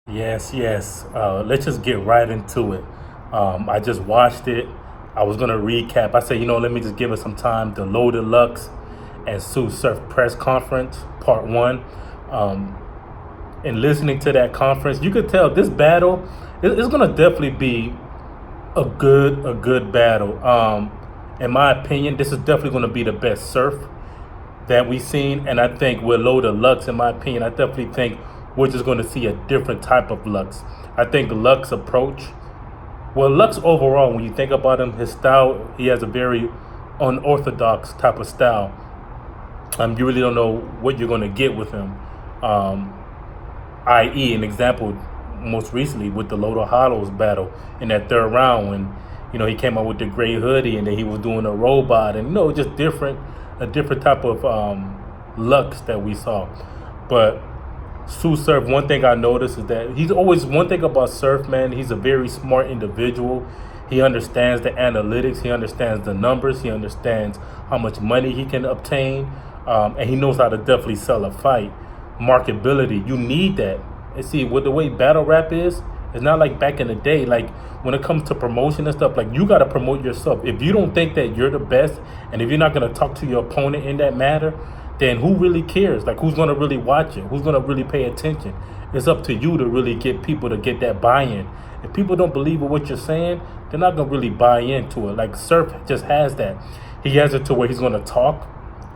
Yes, yes. Let's just get right into it. I just watched it. I was gonna recap. I said, let me just give it some time. The Loaded Lux and Sue Surf press conference, part one. Um, and listening to that conference, you could tell this battle is gonna definitely be a good battle. In my opinion, this is definitely gonna be the best Surf that we've seen. And I think with Loaded Lux, in my opinion, I definitely think we're just going to see a different type of Lux. I think Lux approach, well, Lux overall, when you think about him, his style, he has a very unorthodox type of style. You really don't know what you're going to get with him. Um, i.e., an example, most recently with the Lodo Hollows battle in that third round when he came out with the gray hoodie and then he was doing a robot and just a different type of Lux that we saw. But Sue Surf, one thing I noticed is that he's always one thing about Surf, man. He's a very smart individual. He understands the analytics. He understands the numbers. He understands how much money he can obtain, and he knows how to definitely sell a fight. Marketability, you need that. And see, with the way battle rap is, it's not like back in the day. Like when it comes to promotion and stuff, like you got to promote yourself. If you don't think that you're the best, and if you're not gonna talk to your opponent in that matter, then who really cares? Like who's gonna really watch it? Who's gonna really pay attention? It's up to you to really get people to get that buy-in. If people don't believe in what you're saying, they're not gonna really buy into it. Like Surf just has that. He has it to where he's gonna talk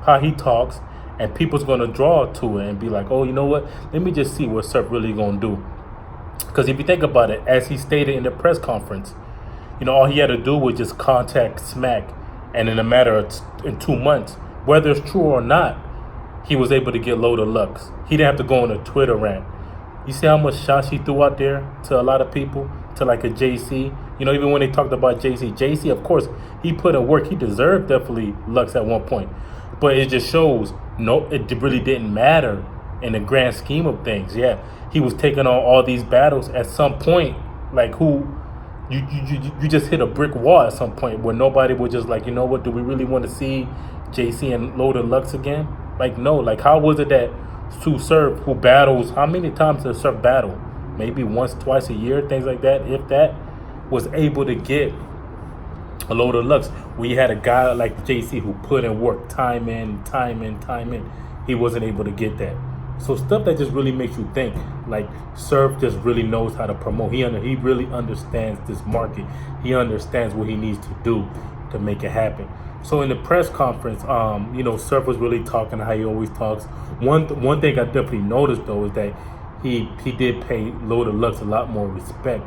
how he talks, and people's gonna draw to it and be like, oh, you know what? Let me just see what Surf really gonna do. Because if you think about it, as he stated in the press conference, all he had to do was just contact Smack, and in a matter of in 2 months, whether it's true or not, he was able to get Loaded Lux. He didn't have to go on a Twitter rant. You see how much shots he threw out there to a lot of people, to like a JC. Even when they talked about JC, of course, he put in work. He deserved definitely Lux at one point. But it just shows, no, it really didn't matter in the grand scheme of things. Yeah, he was taking on all these battles at some point. Like you just hit a brick wall at some point where nobody was just like, what, do we really want to see JC and Loaded Lux again? Like, no. Like, how was it that Sue Surf, who battles, how many times does Surf battle? Maybe once, twice a year, things like that, if that, was able to get a Loaded Lux. We had a guy like JC who put in work time in, time in, time in. He wasn't able to get that. So stuff that just really makes you think. Like Surf just really knows how to promote. He really understands this market. He understands what he needs to do to make it happen. So in the press conference, Surf was really talking how he always talks. One thing I definitely noticed though is that he did pay Loaded Lux a lot more respect,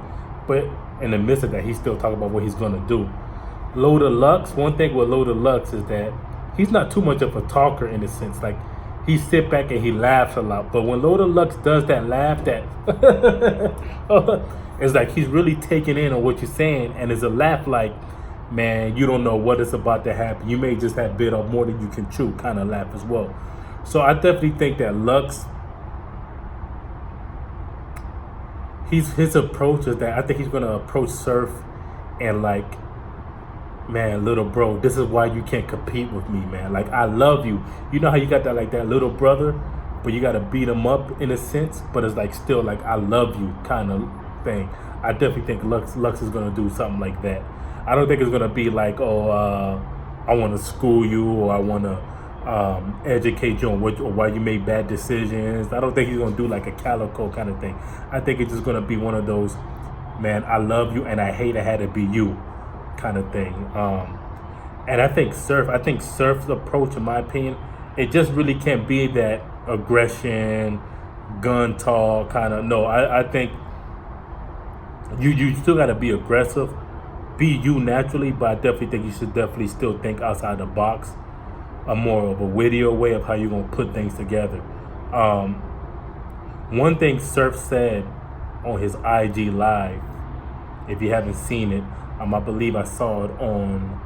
but in the midst of that, he's still talking about what he's gonna do. Loaded Lux, one thing with Loaded Lux is that he's not too much of a talker in a sense. Like he sit back and he laughs a lot, but when Loaded Lux does that laugh, that it's like he's really taking in on what you're saying, and it's a laugh like, man, you don't know what is about to happen. You may just have bit off more than you can chew kind of laugh as well. So I definitely think that Lux, his approach is that I think he's going to approach Surf and like, man, little bro, this is why you can't compete with me, man. Like, I love you. You know how you got that, like that little brother, but you got to beat him up in a sense, but it's like still like, I love you kind of thing. I definitely think Lux is going to do something like that. I don't think it's gonna be like, I want to school you, or I want to educate you on why you made bad decisions. I don't think he's gonna do like a Calico kind of thing. I think it's just gonna be one of those, man, I love you and I hate I had to be you kind of thing. And I think Surf's approach, in my opinion, it just really can't be that aggression, gun talk kind of. No, I think you still got to be aggressive. Be you naturally, but I definitely think you should definitely still think outside the box, a more of a wittier way of how you're gonna put things together. One thing Surf said on his IG live, if you haven't seen it, I believe I saw it on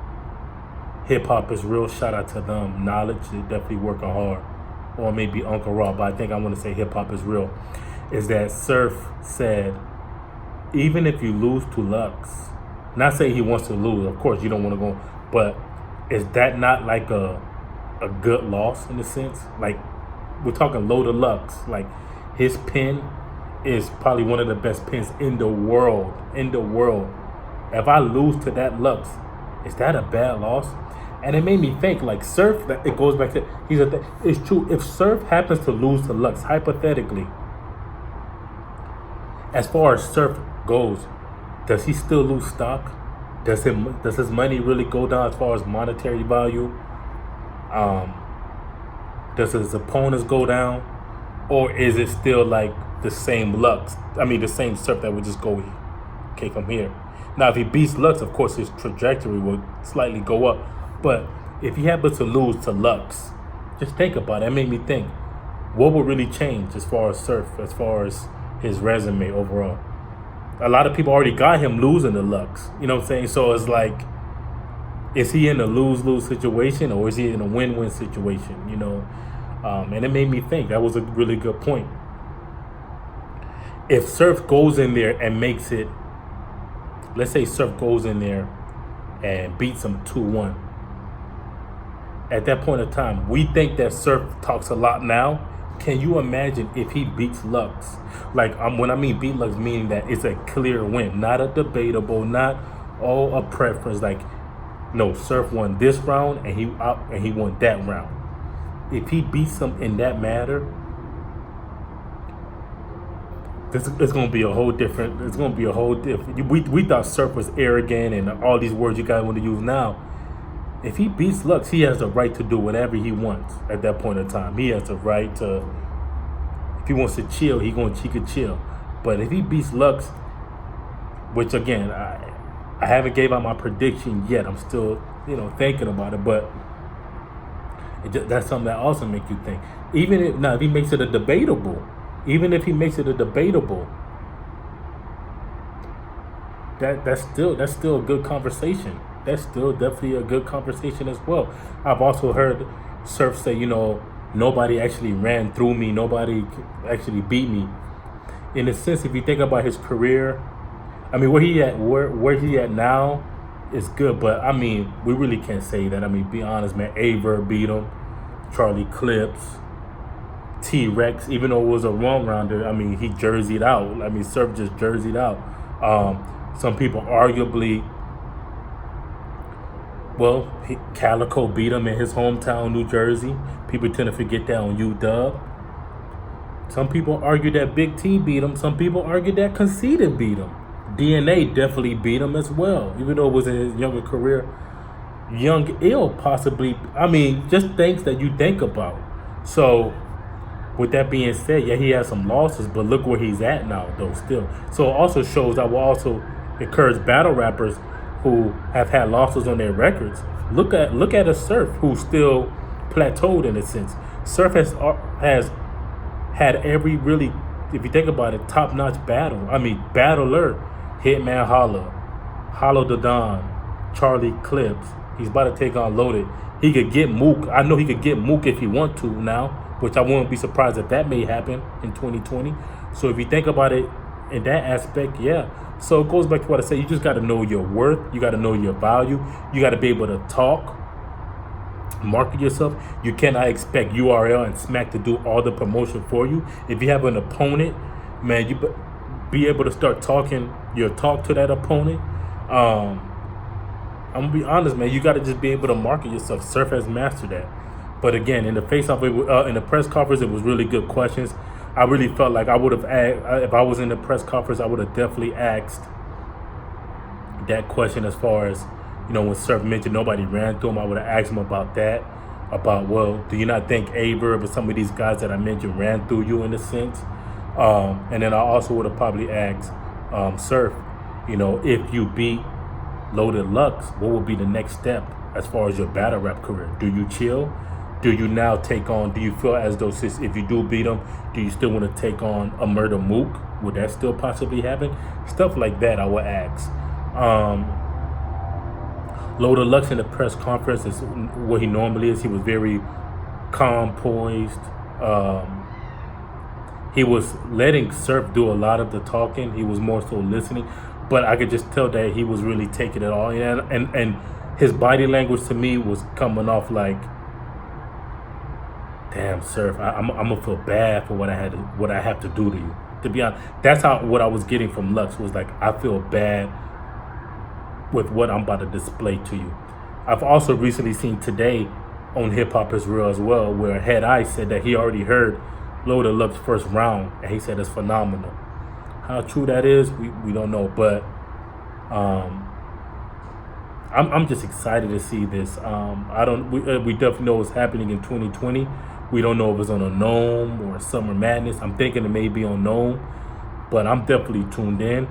Hip Hop Is Real. Shout out to them. Knowledge, they definitely working hard, or maybe Uncle Rob, but I think I want to say Hip Hop Is Real. Is that Surf said, even if you lose to Lux. Not saying he wants to lose, of course you don't want to go, but is that not like a good loss in a sense? Like we're talking Loaded Lux, like his pen is probably one of the best pins in the world. In the world. If I lose to that Lux, is that a bad loss? And it made me think, like Surf, that it goes back to, it's true. If Surf happens to lose to Lux, hypothetically, as far as Surf goes, does he still lose stock? Does his money really go down as far as monetary value? Does his opponents go down? Or is it still like the same Lux? I mean, the same Surf that would just go, okay, from here. Now, if he beats Lux, of course, his trajectory will slightly go up. But if he happens to lose to Lux, just think about it. It made me think, what would really change as far as Surf, as far as his resume overall? A lot of people already got him losing to Lux. You know what I'm saying? So it's like, is he in a lose-lose situation or is he in a win-win situation? You know? And it made me think. That was a really good point. If Surf goes in there and makes it, let's say Surf goes in there and beats him 2-1. At that point in time, we think that Surf talks a lot now. Can you imagine if he beats Lux? Like, when I mean beat Lux, meaning that it's a clear win, not a debatable, not a preference. Like, no, Surf won this round and he won that round. If he beats him in that matter, it's gonna be a whole different. It's gonna be a whole different. We thought Surf was arrogant and all these words you guys want to use now. If he beats Lux, he has the right to do whatever he wants at that point in time. He has the right to, if he wants to chill, he could chill. But if he beats Lux, which again, I haven't gave out my prediction yet. I'm still, thinking about it. But that's something that also makes you think. Even if he makes it a debatable, that's still a good conversation. That's still definitely a good conversation as well. I've also heard Surf say, nobody actually ran through me. Nobody actually beat me. In a sense, if you think about his career, I mean, where he at now is good. But, I mean, we really can't say that. I mean, be honest, man. Aver beat him. Charlie Clips. T-Rex, even though it was a wrong rounder, I mean, he jerseyed out. I mean, Surf just jerseyed out. Some people arguably, Calico beat him in his hometown, New Jersey. People tend to forget that on UW. Some people argue that Big T beat him. Some people argue that Conceited beat him. DNA definitely beat him as well, even though it was in his younger career. Young Ill possibly, I mean, just things that you think about. So, with that being said, yeah, he has some losses, but look where he's at now, though, still. So it also shows, I will also encourage battle rappers who have had losses on their records. Look at a Surf who's still plateaued in a sense. Surf has had every really, if you think about it, top-notch battler. Hitman Holla, Hollow the Don, Charlie Clips. He's about to take on Loaded. He could get Mook. I know he could get Mook if he want to now, which I wouldn't be surprised if that may happen in 2020. So if you think about it in that aspect, yeah. So it goes back to what I said. You just got to know your worth. You got to know your value. You got to be able to talk, market yourself. You cannot expect URL and Smack to do all the promotion for you. If you have an opponent, man, you be able to start talking your talk to that opponent. I'm going to be honest, man. You got to just be able to market yourself. Surf has mastered that. But again, in the face-off, in the press conference, it was really good questions. I really felt like I would have asked, if I was in the press conference, I would have definitely asked that question as far as, when Surf mentioned nobody ran through him, I would have asked him about that. About, do you not think Aver, but some of these guys that I mentioned ran through you in a sense? And then I also would have probably asked Surf, if you beat Loaded Lux, what would be the next step as far as your battle rap career? Do you chill? Do you now take on, do you feel as though if you do beat him, do you still want to take on a Murder Mook? Would that still possibly happen? Stuff like that I would ask. Loaded Lux in the press conference is what he normally is. He was very calm, poised. He was letting Surf do a lot of the talking. He was more so listening. But I could just tell that he was really taking it all. And his body language to me was coming off like, damn, Surf, I'm gonna feel bad for what I have to do to you. To be honest, that's how what I was getting from Lux was like, I feel bad with what I'm about to display to you. I've also recently seen today on Hip Hop Is Real as well, where Head Ice said that he already heard Loaded Lux first round, and he said it's phenomenal. How true that is, we don't know, but I'm just excited to see this. We definitely know what's happening in 2020. We don't know if it's on a Gnome or Summer Madness. I'm thinking it may be on Gnome, but I'm definitely tuned in.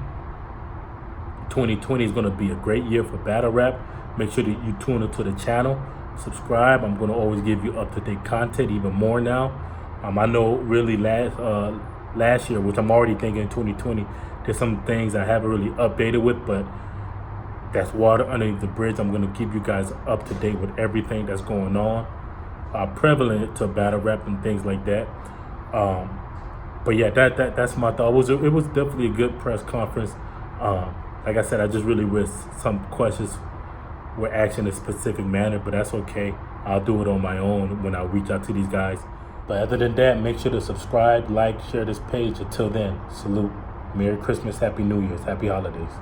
2020 is going to be a great year for battle rap. Make sure that you tune into the channel, subscribe. I'm going to always give you up-to-date content, even more now. I know really last year, which I'm already thinking in 2020, there's some things I haven't really updated with, but that's water underneath the bridge. I'm going to keep you guys up to date with everything that's going on, prevalent to battle rap and things like that. But yeah, that's my thought. It was definitely a good press conference. Like I said, I just really wish some questions were asked in a specific manner, but that's okay. I'll do it on my own when I reach out to these guys. But other than that, make sure to subscribe, like, share this page. Until then, salute. Merry Christmas, Happy New Year's, Happy Holidays.